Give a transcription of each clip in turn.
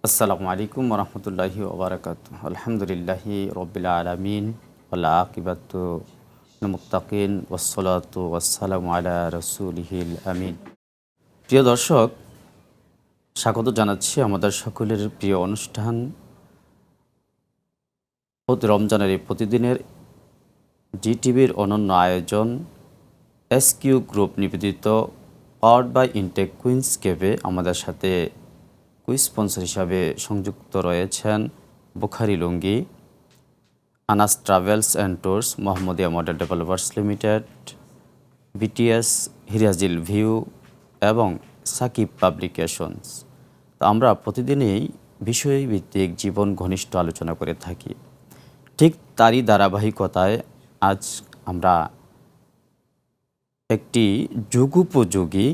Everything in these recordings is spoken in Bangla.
আসসালামু আলাইকুম ওরহমতুল্লাহি ওবরাকাতুহু। আলহামদুলিল্লাহি রব্বিল আলামিন ওয়াল আকিবাতু লিল মুত্তাকিন ওয়াসসালাতু ওয়াসসালামু আলা রাসূলিহিল আমিন। প্রিয় দর্শক, স্বাগত জানাচ্ছি আমাদের সকলের প্রিয় অনুষ্ঠান প্রতি রমজানের এই প্রতিদিনের জিটিভির অনন্য আয়োজন এসকিউ গ্রুপ নিবেদিত পাওয়ার্ড বাই ইনটেক কুইন্স কেভে আমাদের সাথে কুইজ স্পন্সর হিসাবে সংযুক্ত রয়েছেন Bukhari lungi, Anas travels and tours, Mohammadia model developers limited, BTS, Hirajheel view এবং সাকিব পাবলিকেশনস। তো আমরা প্রতিদিনই বিষয়ভিত্তিক জীবন ঘনিষ্ঠ আলোচনা করে থাকি। ঠিক তারই ধারাবাহিকতায় আজ আমরা একটি যুগোপযোগী,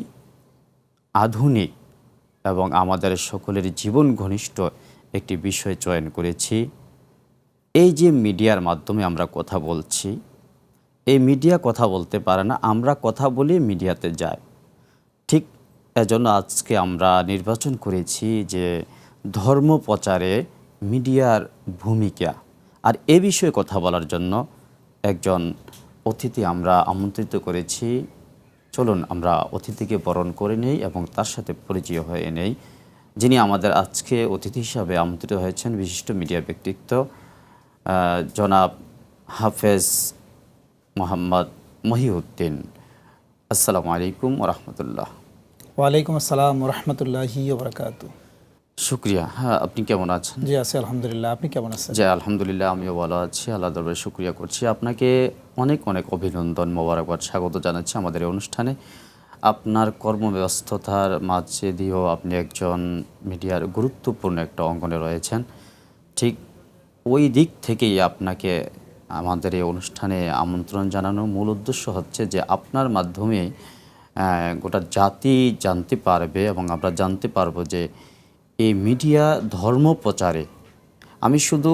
আধুনিক এবং আমাদের সকলের জীবন ঘনিষ্ঠ একটি বিষয় চয়ন করেছি। এই যে মিডিয়ার মাধ্যমে আমরা কথা বলছি, এই মিডিয়া কথা বলতে পারে না, আমরা কথা বলে মিডিয়াতে যাই। ঠিক এজন্য আজকে আমরা নির্বাচন করেছি যে ধর্ম প্রচারে মিডিয়ার ভূমিকা। আর এ বিষয়ে কথা বলার জন্য একজন অতিথি আমরা আমন্ত্রিত করেছি। চলুন আমরা অতিথিকে বরণ করে নেই এবং তার সাথে পরিচয় হয়ে নেই। যিনি আমাদের আজকে অতিথি হিসাবে আমন্ত্রিত হয়েছেন বিশিষ্ট মিডিয়া ব্যক্তিত্ব জনাব হাফেজ মোহাম্মদ মহিউদ্দিন। আসসালামু আলাইকুম ওরহমতুল্লাহ। ওয়ালাইকুম আসসালাম রহমতুল্লাহি ওবরাকাতু। শুক্রিয়া। হ্যাঁ, আপনি কেমন আছেন? জি আছি আলহামদুলিল্লাহ, আপনি কেমন আছেন? জি আলহামদুলিল্লাহ, আমিও ভালো আছি। আল্লাহ দরবারে শুক্রিয়া করছি। আপনাকে অনেক অনেক অভিনন্দন, মোবারকবাদ, স্বাগত জানাচ্ছি আমাদের এই অনুষ্ঠানে। আপনার কর্মব্যস্ততার মাঝে দিয়েও আপনি একজন মিডিয়ার গুরুত্বপূর্ণ একটা অঙ্গনে রয়েছেন। ঠিক ওই দিক থেকেই আপনাকে আমাদের এই অনুষ্ঠানে আমন্ত্রণ জানানোর মূল উদ্দেশ্য হচ্ছে যে আপনার মাধ্যমে গোটা জাতি জানতে পারবে এবং আমরা জানতে পারবো যে এই মিডিয়া ধর্ম প্রচারে, আমি শুধু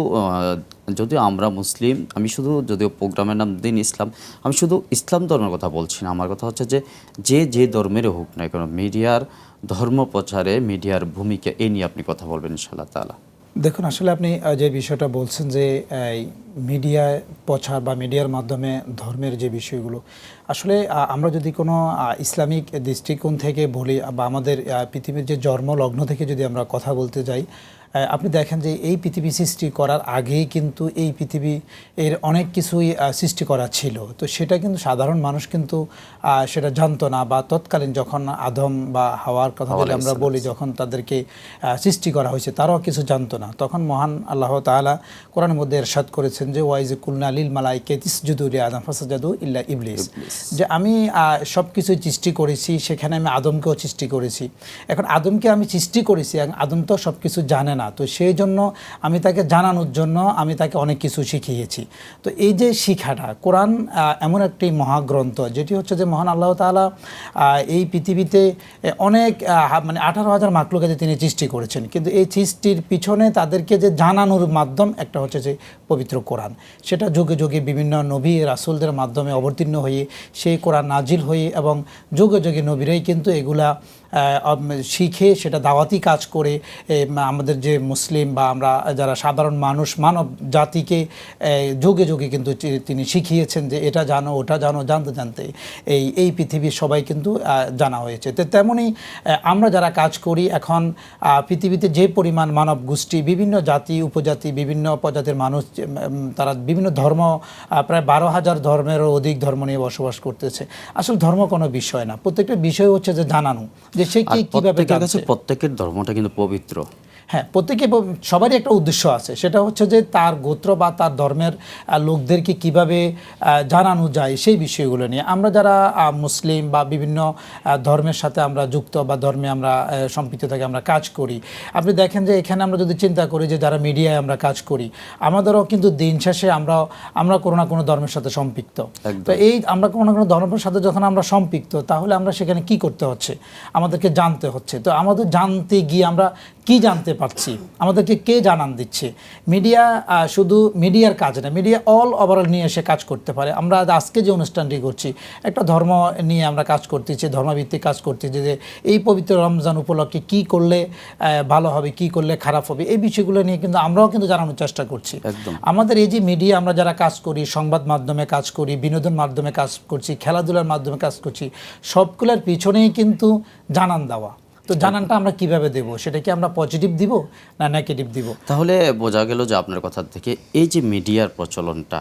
যদিও আমরা মুসলিম, আমি শুধু যদিও প্রোগ্রামের নাম দিন ইসলাম, আমি শুধু ইসলাম ধর্মের কথা বলছি না। আমার কথা হচ্ছে যে যে ধর্মেরও হোক না কেন, মিডিয়ার ধর্ম প্রচারে মিডিয়ার ভূমিকা, এই নিয়ে আপনি কথা বলবেন ইনশাআল্লাহ তাআলা। দেখুন, আসলে আপনি যে বিষয়টা বলছেন যে মিডিয়ায় প্রচার বা মিডিয়ার মাধ্যমে ধর্মের যে বিষয়গুলো, আসলে আমরা যদি কোনো ইসলামিক দৃষ্টিকোণ থেকে বলি বা আমাদের পৃথিবীর যে জন্মলগ্ন থেকে যদি আমরা কথা বলতে যাই, আপনি দেখেন যে এই পৃথিবী সৃষ্টি করার আগেই কিন্তু এই পৃথিবী এর অনেক কিছুই সৃষ্টি করা ছিল। তো সেটা কিন্তু সাধারণ মানুষ কিন্তু সেটা জানতো না, বা তৎকালীন যখন আদম বা হাওয়ার কথা যদি আমরা বলি, যখন তাদেরকে সৃষ্টি করা হয়েছে তারাও কিছু জানতো না। তখন মহান আল্লাহ তাআলা কোরআনের মধ্যে ইরশাদ করেছেন যে ওয়াইজ কুলনা লিল মালাইকাতি ইসজুদু লিআদম ফাসাজাদু ইল্লা ইবলিস, যে আমি সব কিছুই সৃষ্টি করেছি, সেখানে আমি আদমকেও সৃষ্টি করেছি। এখন আদমকে আমি সৃষ্টি করেছি এবং আদম তো সব কিছু জানে না, তো সেই জন্য আমি তাকে জানানোর জন্য আমি তাকে অনেক কিছু শিখিয়েছি। তো এই যে শিখাটা, কোরআন এমন একটি মহাগ্রন্থ যেটি হচ্ছে যে মহান আল্লাহ তাআলা এই পৃথিবীতে অনেক মানে 18,000 মাখলুকাতে তিনি সৃষ্টি করেছেন, কিন্তু এই সৃষ্টির পিছনে তাদেরকে যে জানানোর মাধ্যম একটা হচ্ছে যে পবিত্র কোরআন। সেটা যুগে যুগে বিভিন্ন নবী রাসূলদের মাধ্যমে অবতীর্ণ হয়ে সেই কোরআন নাজিল হয়ে এবং যুগে যুগে নবীরাই কিন্তু এগুলা শিখে সেটা দাওয়াতি কাজ করে আমাদের যে মুসলিম বা আমরা যারা সাধারণ মানুষ, মানব জাতিকে যুগে যুগে কিন্তু তিনি শিখিয়েছেন যে এটা জানো ওটা জানো, জানতে জানতে এই পৃথিবীর সবাই কিন্তু জানা হয়েছে। তো তেমনই আমরা যারা কাজ করি এখন পৃথিবীতে যে পরিমাণ মানব গোষ্ঠী, বিভিন্ন জাতি উপজাতি, বিভিন্ন প্রজাতির মানুষ, তারা বিভিন্ন ধর্ম, প্রায় 12,000 ধর্মেরও অধিক ধর্ম নিয়ে বসবাস করতেছে। আসলে ধর্ম কোনো বিষয় না, প্রত্যেকটা বিষয় হচ্ছে যে জানানো, যে সে কিভাবে জানছে। প্রত্যেকের ধর্মটা কিন্তু পবিত্র। হ্যাঁ, সবারই একটা উদ্দেশ্য আছে, সেটা হচ্ছে যে তার গোত্র বা তার ধর্মের লোকদেরকে কিভাবে জানানো যায় সেই বিষয়গুলো নিয়ে। আমরা যারা মুসলিম বা বিভিন্ন ধর্মের সাথে আমরা যুক্ত বা ধর্মে আমরা সম্পৃক্ত থাকি, আমরা কাজ করি, আপনি দেখেন যে এখানে আমরা যদি চিন্তা করি যে যারা মিডিয়ায় আমরা কাজ করি, আমাদেরও কিন্তু দিন শেষে আমরা কোনো না কোনো ধর্মের সাথে সম্পৃক্ত। তো এই আমরা কোনো না কোনো ধর্মের সাথে যখন আমরা সম্পৃক্ত, তাহলে আমরা সেখানে কি করতে হচ্ছে, আমাদেরকে জানতে হচ্ছে। তো আমাদের জানতে গিয়ে আমরা কি জানতে পারছি, আমাদেরকে কে জানান দিচ্ছে। মিডিয়া শুধু মিডিয়ার কাজ না, মিডিয়া অল ওভারঅল নিয়ে এসে কাজ করতে পারে। আমরা আজকে যে অনুষ্ঠানটি করছি একটা ধর্ম নিয়ে আমরা কাজ করতেছি, ধর্মভিত্তিক কাজ করতেছি, যে এই পবিত্র রমজান উপলক্ষে কি করলে ভালো হবে, কি করলে খারাপ হবে, এই বিষয়গুলো নিয়ে কিন্তু আমরাও কিন্তু জানানোর চেষ্টা করছি। আমাদের এই যে মিডিয়া আমরা যারা কাজ করি, সংবাদ মাধ্যমে কাজ করি, বিনোদন মাধ্যমে কাজ করছি, খেলাধুলার মাধ্যমে কাজ করছি, সবগুলোর পিছনেই কিন্তু জানান দেওয়া। তো জানানটা আমরা কিভাবে দেব, সেটা কি আমরা পজিটিভ দিব না নেগেটিভ দিব? তাহলে বোঝা গেল যে আপনার কথা থেকে এই যে মিডিয়ার প্রচলনটা,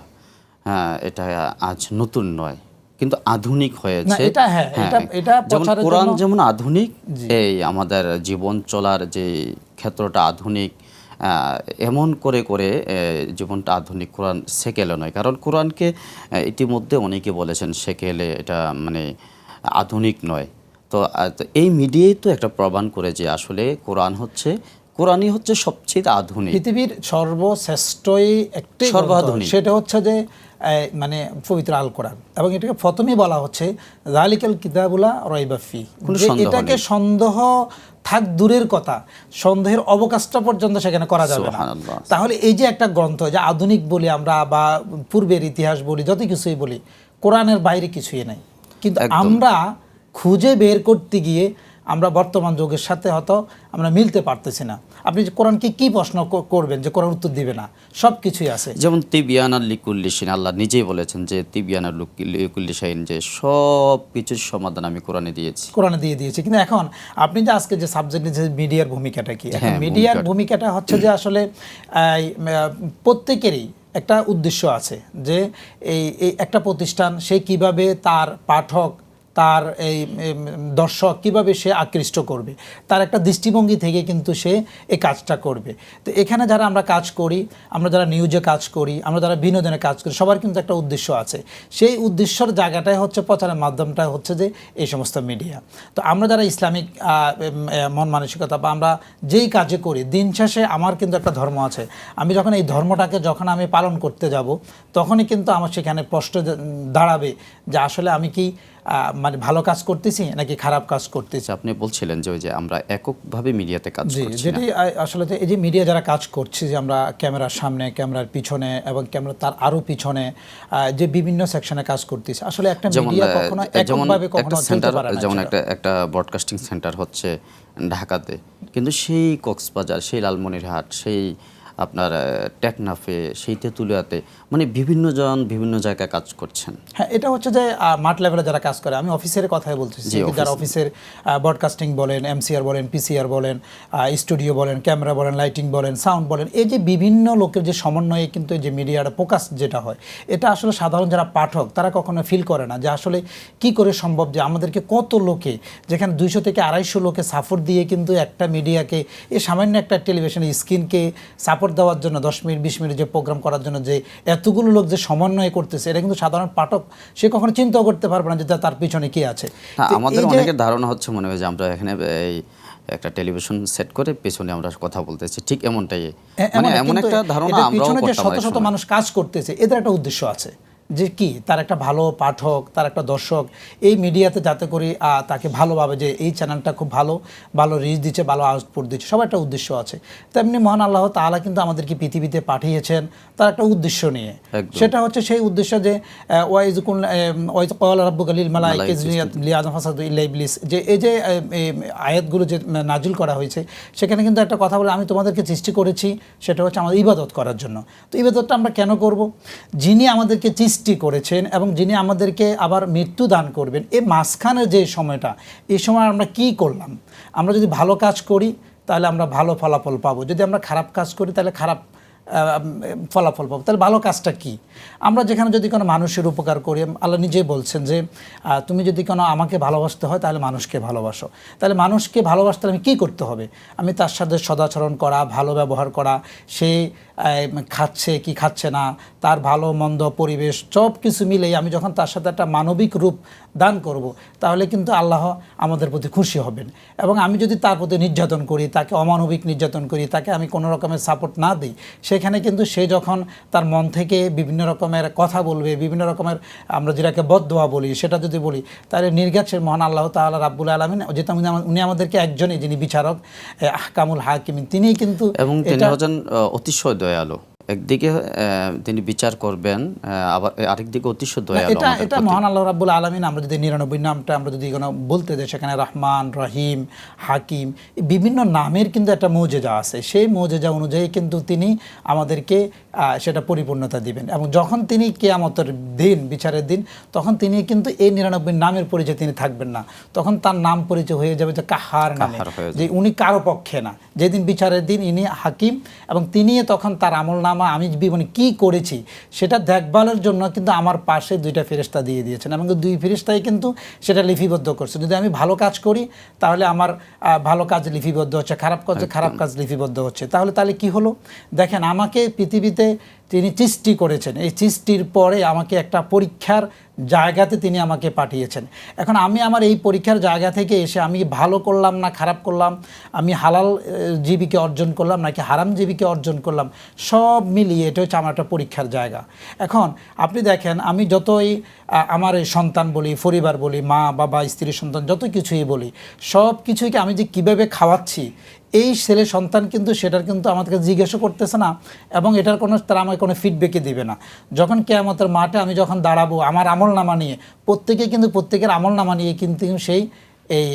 হ্যাঁ, এটা আজ নতুন নয়, কিন্তু আধুনিক হয়েছে। যেমন কোরআন যেমন আধুনিক, এই আমাদের জীবন চলার যে ক্ষেত্রটা আধুনিক, এমন করে করে জীবনটা আধুনিক। কোরআন সেকেলে নয়, কারণ কোরআনকে ইতিমধ্যে অনেকে বলেছেন সেকেলে, এটা মানে আধুনিক নয়। তো এই মিডিয়াই তো একটা প্রমাণ করে যে আসলে কোরআনই হচ্ছে সবচেয়ে আধুনিক, পৃথিবীর সর্বশ্রেষ্ঠই একটি সর্বাধুনিক, সেটা হচ্ছে যে মানে পবিত্র আল কোরআন। এবং এটাকে প্রথমেই বলা হচ্ছে যালিকাল কিতাবুলা রাইবা ফি, এটাকে সন্দেহ থাক দূরের কথা, সন্দেহের অবকাশটা পর্যন্ত সেখানে করা যাবে না। তাহলে এই যে একটা গ্রন্থ যে আধুনিক বলি আমরা, বা পূর্বের ইতিহাস বলি, যত কিছুই বলি, কোরআনের বাইরে কিছুই নাই। কিন্তু আমরা খুঁজে বের করতে গিয়ে আমরা বর্তমান যুগের সাথে হয়তো আমরা মিলতে পারতেছি না। আপনি কোরআনকে কি প্রশ্ন করবেন যে কোরআন উত্তর দিবে না? সব কিছুই আছে। যেমন তিবিয়ানাল লিকুল্লি শাইইন, আল্লাহ নিজেই বলেছেন যে তিবিয়ানাল লিকুল্লি শাইইন, যে সব কিছুর সমাধান আমি কোরআনে দিয়েছি। কিন্তু এখন আপনি যে আজকে যে সাবজেক্টে যে মিডিয়ার ভূমিকাটা কি, এখন মিডিয়ার ভূমিকাটা হচ্ছে যে আসলে প্রত্যেকেরই একটা উদ্দেশ্য আছে, যে এই একটা প্রতিষ্ঠান সে কিভাবে তার পাঠক, তার এই দর্শক কিভাবে সে আকৃষ্ট করবে, তার একটা দৃষ্টিভঙ্গি থেকে কিন্তু সে এই কাজটা করবে। তো এখানে যারা আমরা কাজ করি, আমরা যারা নিউজে কাজ করি, আমরা যারা বিনোদনে কাজ করি, সবার কিন্তু একটা উদ্দেশ্য আছে। সেই উদ্দেশ্যর জায়গাটাই হচ্ছে, প্রচারের মাধ্যমটা হচ্ছে যে এই সমস্ত মিডিয়া। তো আমরা যারা ইসলামিক মন মানসিকতা বা আমরা যেই কাজে করি, দিন শেষে আমার কিন্তু একটা ধর্ম আছে। আমি যখন এই ধর্মটাকে যখন আমি পালন করতে যাব, তখনই কিন্তু আমার সেখানে প্রশ্ন দাঁড়াবে যে আসলে আমি কি মানে ভালো কাজ করতেছি নাকি খারাপ কাজ করতেছি। আপনি বলছিলেন যে ওই যে আমরা এককভাবে মিডিয়াতে কাজ করছি, যেটি আসলে এই যে মিডিয়া যারা কাজ করছে, যে আমরা ক্যামেরার সামনে, ক্যামেরার পিছনে এবং ক্যামেরা তার আরো পিছনে যে বিভিন্ন সেকশনে কাজ করতেছে, আসলে একটা মিডিয়া কখনো এককভাবে কখনো চলতে পারে না। যেমন একটা ব্রডকাস্টিং সেন্টার হচ্ছে ঢাকাতে, কিন্তু সেই কক্সবাজার, সেই লালমনিরহাট, সেই আপনার টেকনাফে, সেই তেঁতুলিয়াতে, মানে বিভিন্ন জায়গায় কাজ করছেন। হ্যাঁ, এটা হচ্ছে যে মাঠ লেভেলে যারা কাজ করে। আমি অফিসের কথাই বলতেছি, যারা অফিসের ব্রডকাস্টিং বলেন, এমসিআর বলেন, পিসিআর বলেন, স্টুডিও বলেন, ক্যামেরা বলেন, লাইটিং বলেন, সাউন্ড বলেন, এই যে বিভিন্ন লোকের যে সমন্বয়ে কিন্তু এই যে মিডিয়ার ফোকাস যেটা হয়, এটা আসলে সাধারণ যারা পাঠক তারা কখনো ফিল করে না যে আসলে কি করে সম্ভব যে আমাদেরকে কত লোকে, যেখানে 200 থেকে 250 লোকে সাপোর্ট দিয়ে কিন্তু একটা মিডিয়াকে, এই সামান্য একটা টেলিভিশনের স্ক্রিনকে সাপোর্ট দেওয়ার জন্য 10 মিনিট 20 মিনিট যে প্রোগ্রাম করার জন্য যে এতগুলো লোক যে সমন্বয় করতেছে, এটা কিন্তু সাধারণ পাঠক সে কখনো চিন্তাও করতে পারবে না যে তার পিছনে কি আছে। আমাদের অনেকের ধারণা হচ্ছে মনে হয় যে আমরা এখানে এই একটা টেলিভিশন সেট করে পেছনে আমরা কথা বলতেছি, ঠিক এমনটাই, মানে এমন একটা ধারণা আমরাও করতাম। যে শত শত মানুষ কাজ করতেছে, এদের একটা উদ্দেশ্য আছে, যে কি তার একটা ভালো পাঠক, তার একটা দর্শক এই মিডিয়াতে যাতে করে তাকে ভালোভাবে, যে এই চ্যানেলটা খুব ভালো রিচ দিচ্ছে, ভালো আউটপুট দিচ্ছে, সবার একটা উদ্দেশ্য আছে। তেমনি মহান আল্লাহ তাআলা কিন্তু আমাদেরকে পৃথিবীতে পাঠিয়েছেন তার একটা উদ্দেশ্য নিয়ে। সেটা হচ্ছে সেই উদ্দেশ্য যে ওয়াইজ ক্বালা রাব্বুকা লিল মালাইকাতি লিআদম ফাসাদু ইল্লা ইবলিস, যে এই যে আয়াতগুলো যে নাজিল করা হয়েছে, সেখানে কিন্তু একটা কথা বলে, আমি তোমাদেরকে সৃষ্টি করেছি সেটা হচ্ছে আমাদের ইবাদত করার জন্য। তো ইবাদতটা আমরা কেন করব? যিনি আমাদেরকে সৃষ্টি করেছেন এবং যিনি আমাদেরকে আবার মৃত্যু দান করবেন, এই মাঝখানে যে সময়টা, এই সময় আমরা কি করলাম? আমরা যদি ভালো কাজ করি তাহলে আমরা ভালো ফলাফল পাবো, যদি আমরা খারাপ কাজ করি তাহলে খারাপ ফলাফল পাবো। তাহলে ভালো কাজটা কি? আমরা যেখানে যদি কোনো মানুষের উপকার করি, আল্লাহ নিজেই বলছেন যে তুমি যদি কোনো আমাকে ভালোবাসতে হয় তাহলে মানুষকে ভালোবাসো। তাহলে মানুষকে ভালোবাসতে আমি কী করতে হবে? আমি তার সাথে সদাচরণ করা, ভালো ব্যবহার করা, সে খাচ্ছে কি খাচ্ছে না, তার ভালো মন্দ পরিবেশ সব কিছু মিলেই আমি যখন তার সাথে একটা মানবিক রূপ দান করব, তাহলে কিন্তু আল্লাহ আমাদের প্রতি খুশি হবেন। এবং আমি যদি তার প্রতি নির্যাতন করি, তাকে অমানবিক নির্যাতন করি, তাকে আমি কোনো রকমের সাপোর্ট না দিই, সে সেখানে কিন্তু সে যখন তার মন থেকে বিভিন্ন রকমের কথা বলবে, বিভিন্ন রকমের আমরা যেটাকে বদদোয়া বলি, সেটা যদি বলি, তাহলে নির্ঘাত সে মহান আল্লাহ তাআলা রাব্বুল আলামিন, যেটা উনি আমাদেরকে একজনই, যিনি বিচারক, আহকামুল হাকিমিন, তিনিই কিন্তু এবং তিনি হচ্ছেন অতিশয় দয়ালু। একদিকে তিনি বিচার করবেন, আবার আরেকদিকে অতিশয় দয়ালু। এটা মহান আল্লাহ রাব্বুল আলামিন, আমরা যদি 99 নামটা আমরা যদি কোনো বলতে যাই, সেখানে রহমান, রহিম, হাকিম, বিভিন্ন নামের কিন্তু একটা মৌজেজা আছে। সেই মৌজেজা অনুযায়ী কিন্তু তিনি আমাদেরকে সেটা পরিপূর্ণতা দিবেন। এবং যখন তিনি কিয়ামতের দিন, বিচারের দিন, তখন তিনি কিন্তু এই 99 নামের পরিচয় তিনি থাকবেন না। তখন তার নাম পরিচয় হয়ে যাবে যে কাহার নামে, যে উনি কারো পক্ষে না। যেদিন বিচারের দিন ইনি হাকিম, এবং তিনি তখন তার আমল নামা আমি জীবনে কি করেছি সেটা দেখভালের জন্য কিন্তু আমার পাশে 2টা ফেরেশতা দিয়ে দিয়েছেন, এবং 2 ফেরেশতাই কিন্তু সেটা লিপিবদ্ধ করছে। যদি আমি ভালো কাজ করি তাহলে আমার ভালো কাজ লিপিবদ্ধ হচ্ছে, খারাপ কাজে খারাপ কাজ লিপিবদ্ধ হচ্ছে। তাহলে কি হলো? দেখেন, আমাকে পৃথিবীতে তিনি সৃষ্টি করেছেন, এই সৃষ্টির পরে আমাকে একটা পরীক্ষার জায়গাতে তিনি আমাকে পাঠিয়েছেন। এখন আমি আমার এই পরীক্ষার জায়গা থেকে এসে আমি ভালো করলাম না খারাপ করলাম, আমি হালাল জীবিকা অর্জন করলাম নাকি হারাম জীবিকা অর্জন করলাম, সব মিলিয়ে এটা হচ্ছে আমার একটা পরীক্ষার জায়গা। এখন আপনি দেখেন, আমি যতই আমার এই সন্তান বলি, পরিবার বলি, মা বাবা স্ত্রী সন্তান যত কিছুই বলি, সব কিছুকে আমি যে কীভাবে খাওয়াচ্ছি, এই ছেলে সন্তান কিন্তু সেটার কিন্তু আমাদেরকে জিজ্ঞাসা করতেছে না, এবং এটার কোনো তারা আমাকে কোনো ফিডব্যাকই দিবে না। যখন কিয়ামতের মাঠে আমি যখন দাঁড়াবো আমার আমলনামা নিয়ে, প্রত্যেকের আমলনামা নিয়ে কিন্তু সেই এই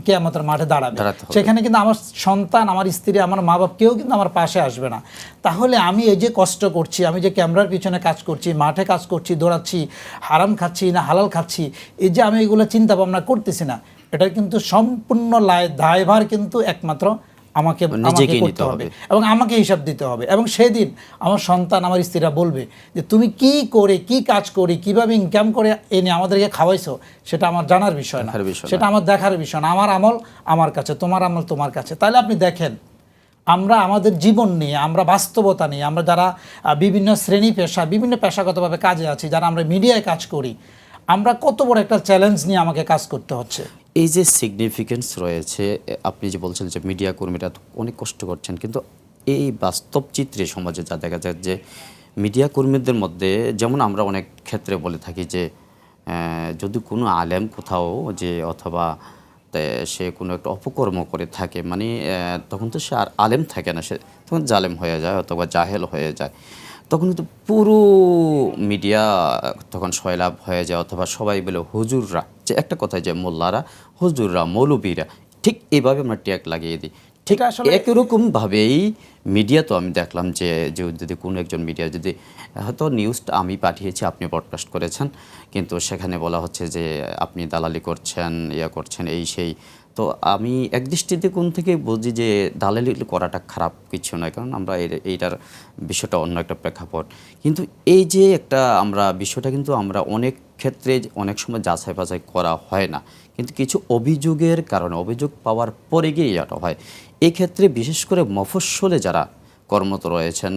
কিয়ামতের মাঠে দাঁড়াবে। সেখানে কিন্তু আমার সন্তান, আমার স্ত্রী, আমার মা বাবা কেউ কিন্তু আমার পাশে আসবে না। তাহলে আমি এই যে কষ্ট করছি, আমি যে ক্যামেরার পিছনে কাজ করছি, মাঠে কাজ করছি, দৌড়াচ্ছি, হারাম খাচ্ছি না হালাল খাচ্ছি, এই যে আমি এগুলো চিন্তা ভাবনা করতেছি না, এটা কিন্তু সম্পূর্ণ দায়ভার কিন্তু একমাত্র আমাকে করতে হবে এবং আমাকে হিসাব দিতে হবে। এবং সেদিন আমার সন্তান, আমার স্ত্রীরা বলবে যে তুমি কি করে, কি কাজ করি, কিভাবে ইনকাম করে এনে আমাদেরকে খাওয়াইছো, সেটা আমার জানার বিষয় না, সেটা আমার দেখার বিষয় না। আমার আমল আমার কাছে, তোমার আমল তোমার কাছে। তাহলে আপনি দেখেন, আমরা আমাদের জীবন নিয়ে, আমরা বাস্তবতা নিয়ে, আমরা যারা বিভিন্ন শ্রেণী পেশা, বিভিন্ন পেশাগতভাবে কাজে আছি, যারা আমরা মিডিয়ায় কাজ করি, আমরা কত বড় একটা চ্যালেঞ্জ নিয়ে আমাকে কাজ করতে হচ্ছে। এই যে সিগনিফিকেন্স রয়েছে, আপনি যে বলছেন যে মিডিয়া কর্মীরা অনেক কষ্ট করছেন, কিন্তু এই বাস্তব চিত্রে সমাজে যা দেখা যায় যে মিডিয়া কর্মীদের মধ্যে, যেমন আমরা অনেক ক্ষেত্রে বলে থাকি যে যদি কোনো আলেম কোথাও যে অথবা সে কোনো একটা অপকর্ম করে থাকে, মানে তখন তো সে আর আলেম থাকে না, সে তখন জালেম হয়ে যায় অথবা জাহেল হয়ে যায়। তখন কিন্তু পুরো মিডিয়া তখন সয়লাভ হয়ে যায়, অথবা সবাই বলে হুজুররা, যে একটা কথায় যে মোল্লারা, হুজুররা, মৌলবীরা, ঠিক এইভাবে আমরা ট্যাগ লাগিয়ে দিই। ঠিক একরকমভাবেই মিডিয়া তো আমি দেখলাম যে যদি কোনো একজন মিডিয়া যদি হয়তো নিউজটা আমি পাঠিয়েছি, আপনি ব্রডকাস্ট করেছেন, কিন্তু সেখানে বলা হচ্ছে যে আপনি দালালি করছেন, করছেন, এই সেই। তো আমি একদৃষ্টিতে কোন থেকে বুঝি যে দালালি করাটা খারাপ কিছু নয়, কারণ আমরা এইটার বিষয়টা অন্য একটা প্রেক্ষাপট। কিন্তু এই যে একটা আমরা বিষয়টা কিন্তু আমরা অনেক ক্ষেত্রে অনেক সময় যাচাই বাছাই করা হয় না, কিন্তু কিছু অভিযোগের কারণে, অভিযোগ পাওয়ার পরে গিয়ে এটা হয়। এই ক্ষেত্রে বিশেষ করে মফস্বলে যারা কর্মরত রয়েছেন,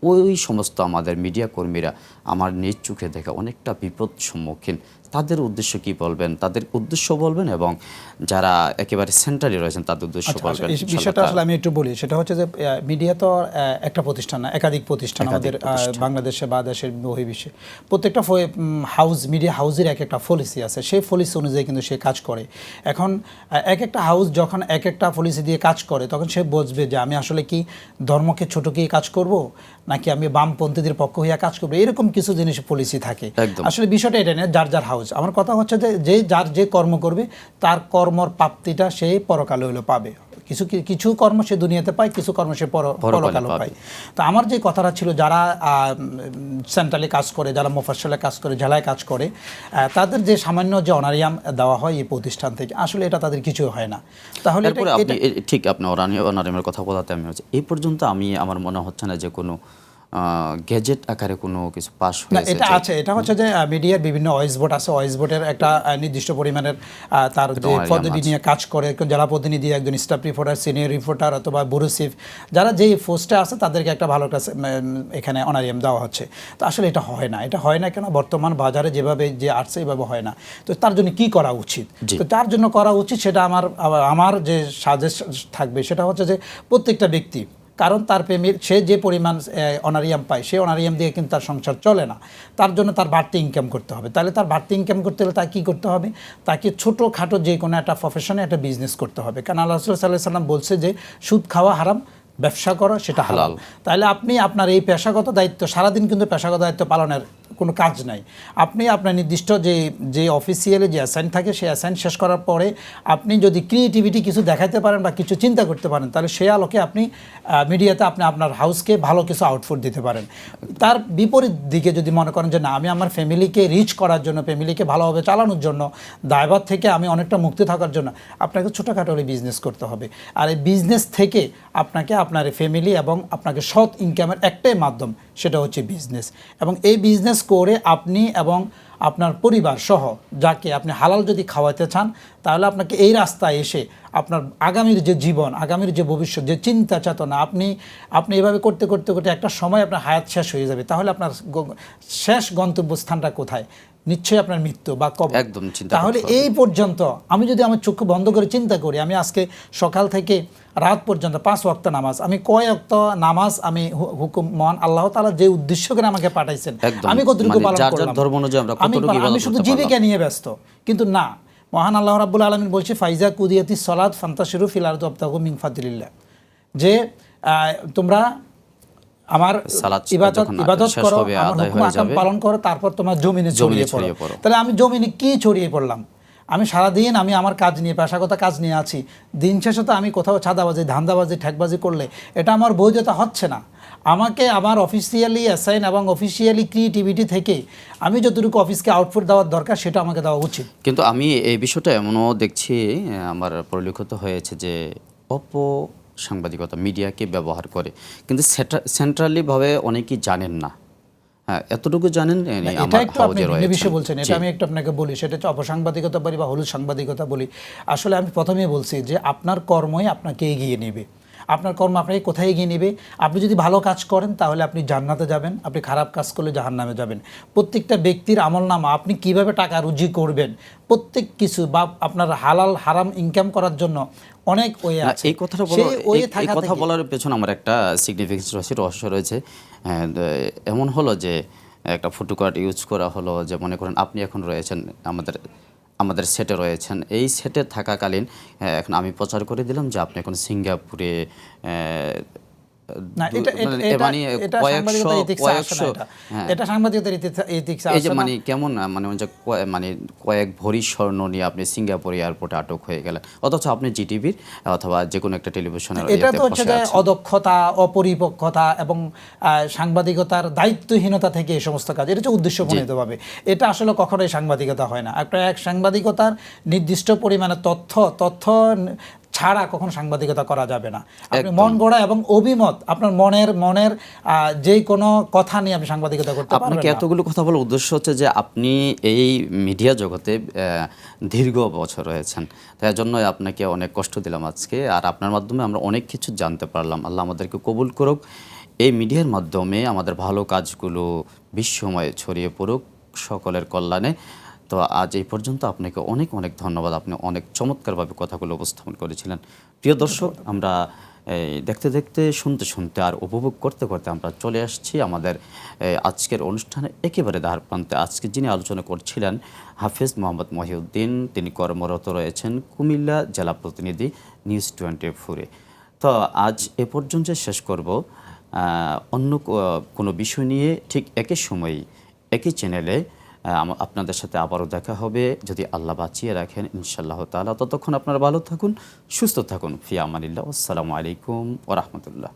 ওই সমস্ত আমাদের মিডিয়া কর্মীরা আমার নিজ চোখে দেখে অনেকটা বিপদ সম্মুখীন। তাদের উদ্দেশ্য কি বলবেন, তাদের উদ্দেশ্য বলবেন, এবং যারা একেবারে সেন্ট্রালি রয়েছেন তাদের উদ্দেশ্য বলবেন। বিষয়টা আসলে আমি একটু বলি, সেটা হচ্ছে যে মিডিয়া তো একটা প্রতিষ্ঠান না, একাধিক প্রতিষ্ঠান আমাদের বাংলাদেশে বা দেশের বহির্বিশ্বে। প্রত্যেকটা হাউস, মিডিয়া হাউসের এক একটা পলিসি আছে, সেই পলিসি অনুযায়ী কিন্তু সে কাজ করে। এখন এক একটা হাউস যখন এক একটা পলিসি দিয়ে কাজ করে, তখন সে বুঝবে যে আমি আসলে কি ধর্মকে ছোট কি কাজ করব, নাকি আমি বামপন্থীদের পক্ষ হইয়া কাজ করবো, এরকম কিছু জিনিস পলিসি থাকে। আসলে বিষয়টা এটা নিয়ে যার যার হাউস। আমার কথা হচ্ছে যে যার যে কর্ম করবে তার কর্মর প্রাপ্তিটা সে পরকালে হইলো পাবে। কিছু কর্ম সে দুনিয়াতে পায়, কিছু কর্ম সে পরকালে পায়। তো আমার যে কথাটা ছিল, যারা সেন্ট্রালে কাজ করে, যারা মোফাসলে কাজ করে, জেলায় কাজ করে, তাদের যে সামান্য যে অনারিয়াম দেওয়া হয় এই প্রতিষ্ঠান থেকে, আসলে এটা তাদের কিছু হয় না। তাহলে ঠিক আপনি অনারিয়ামের কথা বলাতে আমি হচ্ছে এই পর্যন্ত আমার মনে হচ্ছে না যে কোনো গ্যাজেট আকারে কোনো কিছু পাস হয়েছে। এটা আছে, এটা হচ্ছে যে মিডিয়ার বিভিন্ন ওয়েস বোর্ড আছে, ওয়েস বোর্ডের একটা নির্দিষ্ট পরিমাণের তার যে পদবি নিয়ে কাজ করে, একজন জেলা প্রতিনিধি, একজন স্টাফ রিপোর্টার, সিনিয়র রিপোর্টার অথবা ব্যুরো চিফ, যারা যেই পোস্টে আছে তাদেরকে একটা ভালো একটা এখানে অনারিয়াম দেওয়া হচ্ছে। তো আসলে এটা হয় না। এটা হয় না কেন? বর্তমান বাজারে যেভাবে যে আসছে এভাবে হয় না। তো তার জন্য কি করা উচিত? তো তার জন্য করা উচিত, সেটা আমার যে সাজেশন থাকবে, সেটা হচ্ছে যে প্রত্যেকটা ব্যক্তি কারণ তার প্রেমের সে যে পরিমাণ অনারিয়াম পায়, সেই অনারিয়াম দিয়ে কিন্তু তার সংসার চলে না। তার জন্য তার বাড়তি ইনকাম করতে হবে। তাহলে তার বাড়তি ইনকাম করতে হলে তাকে কী করতে হবে? তাকে ছোটোখাটো যে কোনো একটা প্রফেশনে একটা বিজনেস করতে হবে। কারণ আল্লাহ রাসূল সাল্লাল্লাহু আলাইহি ওয়াসাল্লাম বলছে যে সুদ খাওয়া হারাম, ব্যবসা করো সেটা হালাল। তাহলে আপনি আপনার এই পেশাগত দায়িত্ব, সারাদিন কিন্তু পেশাগত দায়িত্ব পালনের কোনো কাজ নাই। আপনি আপনার নির্দিষ্ট যে অফিসিয়ালি যে অ্যাসাইন থাকে, সেই অ্যাসাইন শেষ করার পরে আপনি যদি ক্রিয়েটিভিটি কিছু দেখাতে পারেন বা কিছু চিন্তা করতে পারেন, তাহলে সেই আলোকে আপনি মিডিয়াতে আপনি আপনার হাউসকে ভালো কিছু আউটপুট দিতে পারেন। তার বিপরীত দিকে যদি মনে করেন যে না, আমি আমার ফ্যামিলিকে রিচ করার জন্য, ফ্যামিলিকে ভালোভাবে চালানোর জন্য, দায়ভার থেকে আমি অনেকটা মুক্তি থাকার জন্য আপনাকে ছোটোখাটো হলে বিজনেস করতে হবে। আর এই বিজনেস থেকে আপনাকে আপনার ফ্যামিলি এবং আপনাকে সৎ ইনকামের একটাই মাধ্যম, সেটা হচ্ছে বিজনেস। এবং এই বিজনেস করে আপনি এবং আপনার পরিবার সহ যাকে আপনি হালাল যদি খাওয়াতে চান, তাহলে আপনাকে এই রাস্তায় এসে আপনার আগামীর যে জীবন, আগামীর যে ভবিষ্যৎ, যে চিন্তা চেতনা, আপনি এভাবে করতে করতে করতে একটা সময় আপনার হায়াত শেষ হয়ে যাবে। তাহলে আপনার শেষ গন্তব্যস্থানটা কোথায়? নিশ্চয়ই আপনার মৃত্যু বা কবর। একদম চিন্তা তাহলে এই পর্যন্ত আমি যদি আমার চক্ষু বন্ধ করে চিন্তা করি, আমি আজকে সকাল থেকে রাত পর্যন্ত 5 ওয়াক্ত নামাজ, আমি কয় ওয়াক্ত নামাজ আমি হুকুম মহান আল্লাহ তাআলা যে উদ্দেশ্য করে আমাকে পাঠাইছেন, আমি কতটুকু পালন করলাম? আমি শুধু জীবিকা নিয়ে ব্যস্ত। কিন্তু না, মহান আল্লাহ রাব্বুল আলামিন বলছে ফাইজা কুদিয়াতিস সালাত ফান্তাশিরু ফিল আরদি ওয়াবতাগু মিন ফাদলিল্লাহ, যে তোমরা আমার ইবাদত করো, আমার হুকুম আহকাম পালন করো, তারপর তোমার জমিনে ছড়িয়ে পড়ো। তাহলে আমি জমিনে কি ছড়িয়ে পড়লাম? আমি সারাদিন আমি আমার কাজ নিয়ে, পেশাগত কাজ নিয়ে আছি। দিন শেষে তো আমি কোথাও ছাদাবাজি, ধান্দাবাজি, ঠেকবাজি করলে এটা আমার বৈধতা হচ্ছে না। আমাকে আমার অফিসিয়ালি অ্যাসাইন এবং অফিসিয়ালি ক্রিয়েটিভিটি থেকে আমি যতটুকু অফিসকে আউটপুট দেওয়ার দরকার, সেটা আমাকে দেওয়া উচিত। কিন্তু আমি এই বিষয়টা এমনও দেখছি, আমার পরিলক্ষিত হয়েছে যে সাংবাদিকতা মিডিয়াকে ব্যবহার করে, কিন্তু সেন্ট্রালিভাবে অনেকেই জানেন না। হ্যাঁ, এতটুকু জানেন। এটা একটু আপনি ভিন্ন বিষয় বলছেন, এটা আমি একটু আপনাকে বলি, সেটা হচ্ছে অপসাংবাদিকতা বলি বা হলুদ সাংবাদিকতা বলি। আসলে আমি প্রথমেই বলছি যে আপনার কর্মই আপনাকে এগিয়ে নেবে। আপনার কর্ম আপনাকে কোথায় এগিয়ে নেবে? আপনি যদি ভালো কাজ করেন তাহলে আপনি জান্নাতে যাবেন, আপনি খারাপ কাজ করলে জাহান্নামে যাবেন। প্রত্যেকটা ব্যক্তির আমলনামা, আপনি কিভাবে টাকা রুজি করবেন, প্রত্যেক কিছু বা আপনার হালাল হারাম ইনকাম করার জন্য অনেক ওয়ে আছে। এই কথা বলার পেছনে আমার একটা সিগনিফিকেন্স রয়েছে, রহস্য রয়েছে। এমন হলো যে একটা ফটো কার্ড ইউজ করা হলো, যে মনে করেন আপনি এখন রয়েছেন আমাদের সেটে রয়েছেন। এই সেটে থাকাকালীন এখন আমি প্রচার করে দিলাম যে আপনি এখন সিঙ্গাপুরে, কয়েক ভরি স্বর্ণ নিয়ে আপনি সিঙ্গাপুর এয়ারপোর্টে আটক হয়ে গেলেন, অথচ আপনি জিটিভির অথবা যে কোনো একটা টেলিভিশনের। এটা তো হচ্ছে অদক্ষতা, অপরিপক্কতা এবং সাংবাদিকতার দায়িত্বহীনতা থেকে এই সমস্ত কাজ, এটা হচ্ছে উদ্দেশ্যপ্রণীতভাবে। এটা আসলে কখনোই সাংবাদিকতা হয় না। এক সাংবাদিকতার নির্দিষ্ট পরিমাণে তথ্য ছাড়া কখনো সাংবাদিকতা করা যাবে না। আপনি মন গড়া এবং অভিমত, আপনার মনের যে কোনো কথা নিয়ে আপনি সাংবাদিকতা করতে পারবেন না। আপনাকে এতগুলো কথা বলার উদ্দেশ্য হচ্ছে যে আপনি এই মিডিয়া জগতে দীর্ঘ বছর রয়েছেন, তাই জন্যই আপনাকে অনেক কষ্ট দিলাম আজকে। আর আপনার মাধ্যমে আমরা অনেক কিছু জানতে পারলাম। আল্লাহ আমাদেরকে কবুল করুক। এই মিডিয়ার মাধ্যমে আমাদের ভালো কাজগুলো বিশ্বময় ছড়িয়ে পড়ুক সকলের কল্যাণে। তো আজ এই পর্যন্ত আপনাকে অনেক অনেক ধন্যবাদ। আপনি অনেক চমৎকারভাবে কথাগুলো উপস্থাপন করেছিলেন। প্রিয় দর্শক, আমরা দেখতে দেখতে, শুনতে শুনতে আর উপভোগ করতে করতে আমরা চলে আসছি আমাদের আজকের অনুষ্ঠানে একেবারে দ্বার প্রান্তে। আজকে যিনি আলোচনা করছিলেন হাফেজ মোহাম্মদ মহিউদ্দিন, তিনি কর্মরত রয়েছেন কুমিল্লা জেলা প্রতিনিধি নিউজ 24-এ। তো আজ এ পর্যন্ত শেষ করব। অন্য কোনো বিষয় নিয়ে ঠিক একই সময় একই চ্যানেলে আপনাদের সাথে আবারও দেখা হবে, যদি আল্লাহ বাঁচিয়ে রাখেন ইনশাআল্লাহ তাআলা। ততক্ষণ আপনারা ভালো থাকুন, সুস্থ থাকুন। ফি আমানিল্লাহ। আসসালামু আলাইকুম ওয়া রাহমাতুল্লাহ।